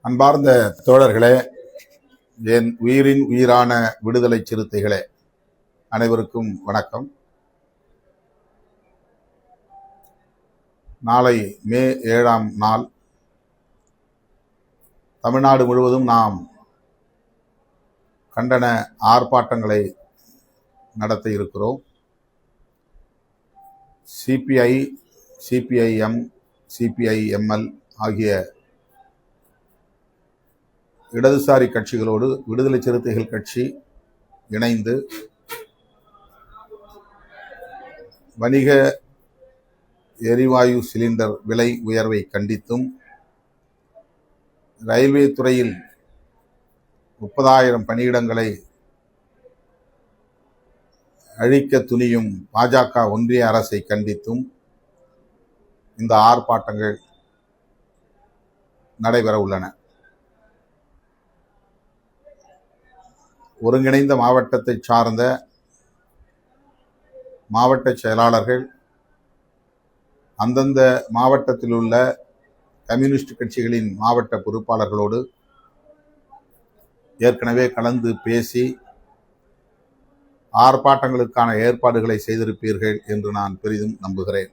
அன்பார்ந்த தோழர்களே, என் உயிரின் உயிரான விடுதலை சிறுத்தைகளே, அனைவருக்கும் வணக்கம். நாளை மே 7ஆம் நாள் தமிழ்நாடு முழுவதும் நாம் கண்டன ஆர்ப்பாட்டங்களை நடத்த இருக்கிறோம். சிபிஐ, சிபிஐஎம், சிபிஐஎம்எல் ஆகிய இடதுசாரி கட்சிகளோடு விடுதலை சிறுத்தைகள் கட்சி இணைந்து வணிக எரிவாயு சிலிண்டர் விலை உயர்வை கண்டித்தும், ரயில்வே துறையில் 30,000 பணியிடங்களை அழிக்க துணியும் பாஜக ஒன்றிய அரசை கண்டித்தும் இந்த ஆர்ப்பாட்டங்கள் நடைபெற உள்ளன. ஒருங்கிணைந்த மாவட்டத்தை சார்ந்த மாவட்ட செயலாளர்கள் அந்தந்த மாவட்டத்தில் உள்ள கம்யூனிஸ்ட் கட்சிகளின் மாவட்ட பொறுப்பாளர்களோடு ஏற்கனவே கலந்து பேசி ஆர்ப்பாட்டங்களுக்கான ஏற்பாடுகளை செய்திருப்பீர்கள் என்று நான் பெரிதும் நம்புகிறேன்.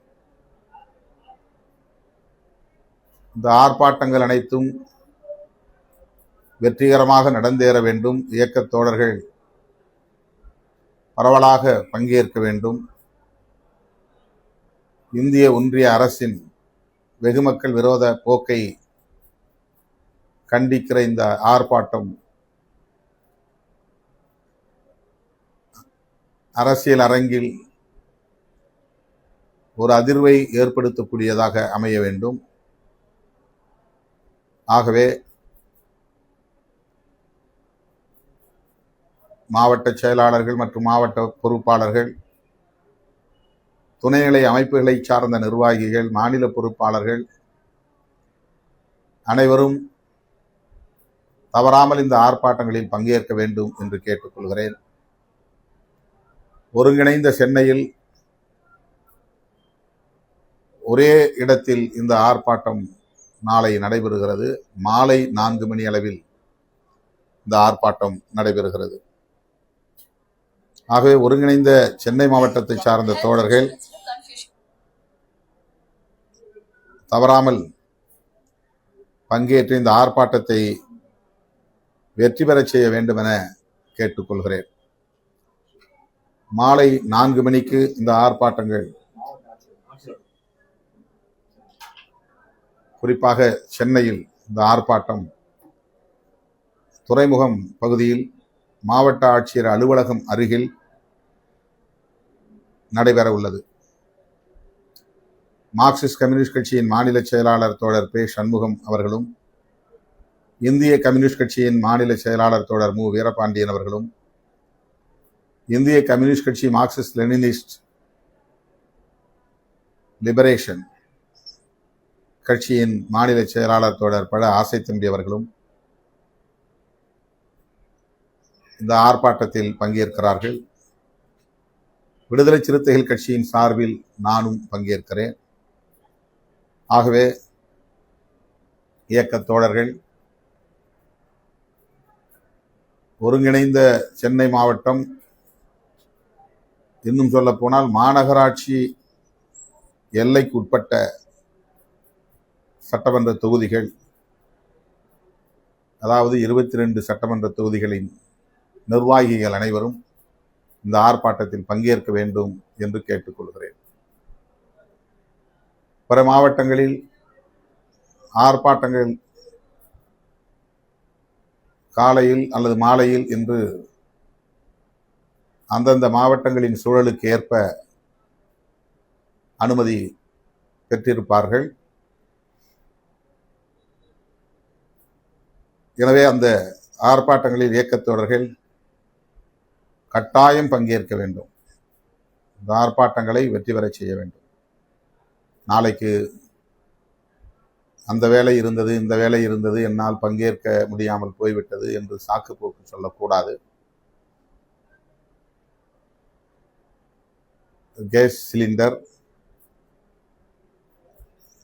இந்த ஆர்ப்பாட்டங்கள் அனைத்தும் வெற்றிகரமாக நடந்தேற வேண்டும். இயக்கத் தோழர்கள் பரவலாக பங்கேற்க வேண்டும். இந்திய ஒன்றிய அரசின் வெகுமக்கள் விரோத போக்கை கண்டிக்கிற இந்த ஆர்ப்பாட்டம் அரசியல் அரங்கில் ஒரு அதிர்வை ஏற்படுத்தக்கூடியதாக அமைய வேண்டும். ஆகவே மாவட்ட செயலாளர்கள் மற்றும் மாவட்ட பொறுப்பாளர்கள், துணைநிலை அமைப்புகளை சார்ந்த நிர்வாகிகள், மாநில பொறுப்பாளர்கள் அனைவரும் தவறாமல் இந்த ஆர்ப்பாட்டங்களில் பங்கேற்க வேண்டும் என்று கேட்டுக்கொள்கிறேன். ஒருங்கிணைந்த சென்னையில் ஒரே இடத்தில் இந்த ஆர்ப்பாட்டம் நாளை நடைபெறுகிறது. மாலை 4 மணி அளவில் இந்த ஆர்ப்பாட்டம் நடைபெறுகிறது. ஆகவே ஒருங்கிணைந்த சென்னை மாவட்டத்தை சார்ந்த தோழர்கள் தவறாமல் பங்கேற்று இந்த ஆர்ப்பாட்டத்தை வெற்றி பெறச் செய்ய வேண்டும் என கேட்டுக்கொள்கிறேன். மாலை 4 மணிக்கு இந்த ஆர்ப்பாட்டங்கள், குறிப்பாக சென்னையில் இந்த ஆர்ப்பாட்டம் துறைமுகம் பகுதியில் மாவட்ட ஆட்சியர் அலுவலகம் அருகில் நடைபெற உள்ளது. மார்க்சிஸ்ட் கம்யூனிஸ்ட் கட்சியின் மாநில செயலாளர் தோழர் பே. சண்முகம் அவர்களும், இந்திய கம்யூனிஸ்ட் கட்சியின் மாநில செயலாளர் தோழர் மு. வீரபாண்டியன் அவர்களும், இந்திய கம்யூனிஸ்ட் கட்சி மார்க்சிஸ்ட் லெனினிஸ்ட் லிபரேஷன் கட்சியின் மாநில செயலாளர் தோழர் பழ ஆசைத்தம்பி அவர்களும் இந்த ஆர்ப்பாட்டத்தில் பங்கேற்கிறார்கள். விடுதலை சிறுத்தைகள் கட்சியின் சார்பில் நானும் பங்கேற்கிறேன். ஆகவே இயக்கத் தோழர்கள் ஒருங்கிணைந்த சென்னை மாவட்டம், இன்னும் சொல்ல போனால் மாநகராட்சி எல்லைக்கு உட்பட்ட சட்டமன்ற தொகுதிகள், அதாவது 22 சட்டமன்ற தொகுதிகளின் நிர்வாகிகள் அனைவரும் இந்த ஆர்ப்பாட்டத்தில் பங்கேற்க வேண்டும் என்று கேட்டுக்கொள்கிறேன். பிற மாவட்டங்களில் ஆர்ப்பாட்டங்கள் காலையில் அல்லது மாலையில் என்று அந்தந்த மாவட்டங்களின் சூழலுக்கு ஏற்ப அனுமதி பெற்றிருப்பார்கள். எனவே அந்த ஆர்ப்பாட்டங்களில் இயக்கத்தோழர்கள் கட்டாயம் பங்கேற்க வேண்டும். இந்த ஆர்ப்பாட்டங்களை வெற்றி பெறச் செய்ய வேண்டும். நாளைக்கு அந்த வேலை இருந்தது, இந்த வேலை இருந்தது, என்னால் பங்கேற்க முடியாமல் போய்விட்டது என்று சாக்கு போக்கு சொல்லக்கூடாது. கேஸ் சிலிண்டர்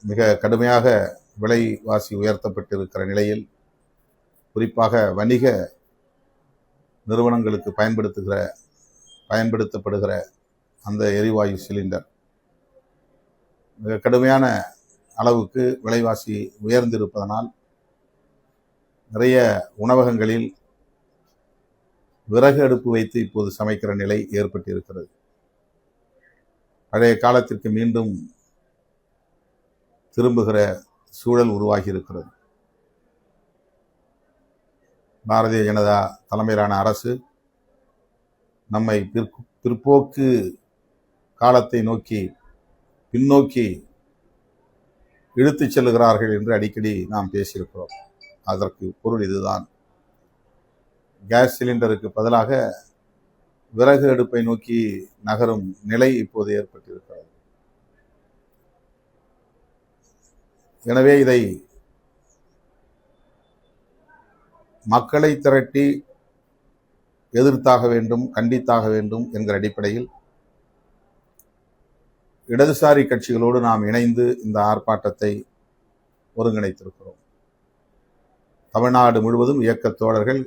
மிக கடுமையாக விலைவாசி உயர்த்தப்பட்டிருக்கிற நிலையில் குறிப்பாக வணிக நிறுவனங்களுக்கு பயன்படுத்தப்படுகிற அந்த எரிவாயு சிலிண்டர் மிக கடுமையான அளவுக்கு விலைவாசி உயர்ந்திருப்பதனால் நிறைய உணவகங்களில் விறகு அடுப்பு வைத்து இப்போது சமைக்கிற நிலை ஏற்பட்டிருக்கிறது. பழைய காலத்திற்கு மீண்டும் திரும்புகிற சூழல் உருவாகி இருக்கிறது. பாரதிய ஜனதா தலைமையிலான அரசு நம்மை பிற்போக்கு காலத்தை நோக்கி பின்னோக்கி இழுத்துச் செல்லுகிறார்கள் என்று அடிக்கடி நாம் பேசியிருக்கிறோம். அதற்கு பொருள் இதுதான். கேஸ் சிலிண்டருக்கு பதிலாக விறகு அடுப்பை நோக்கி நகரும் நிலை இப்போது ஏற்பட்டிருக்கிறது. எனவே இதை மக்களை திரட்டி எதிர்த்தாக வேண்டும், கண்டித்தாக வேண்டும் என்கிற அடிப்படையில் இடதுசாரி கட்சிகளோடு நாம் இணைந்து இந்த ஆர்ப்பாட்டத்தை ஒருங்கிணைத்திருக்கிறோம். தமிழ்நாடு முழுவதும் இயக்கத் தோழர்கள்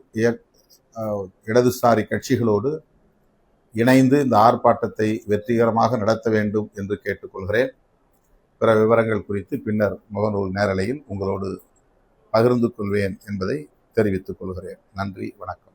இடதுசாரி கட்சிகளோடு இணைந்து இந்த ஆர்ப்பாட்டத்தை வெற்றிகரமாக நடத்த வேண்டும் என்று கேட்டுக்கொள்கிறேன். பிற விவரங்கள் குறித்து பின்னர் முகநூல் நேரலையில் உங்களோடு பகிர்ந்து கொள்வேன் என்பதை தெரிவித்துக் கொள்கிறேன். நன்றி, வணக்கம்.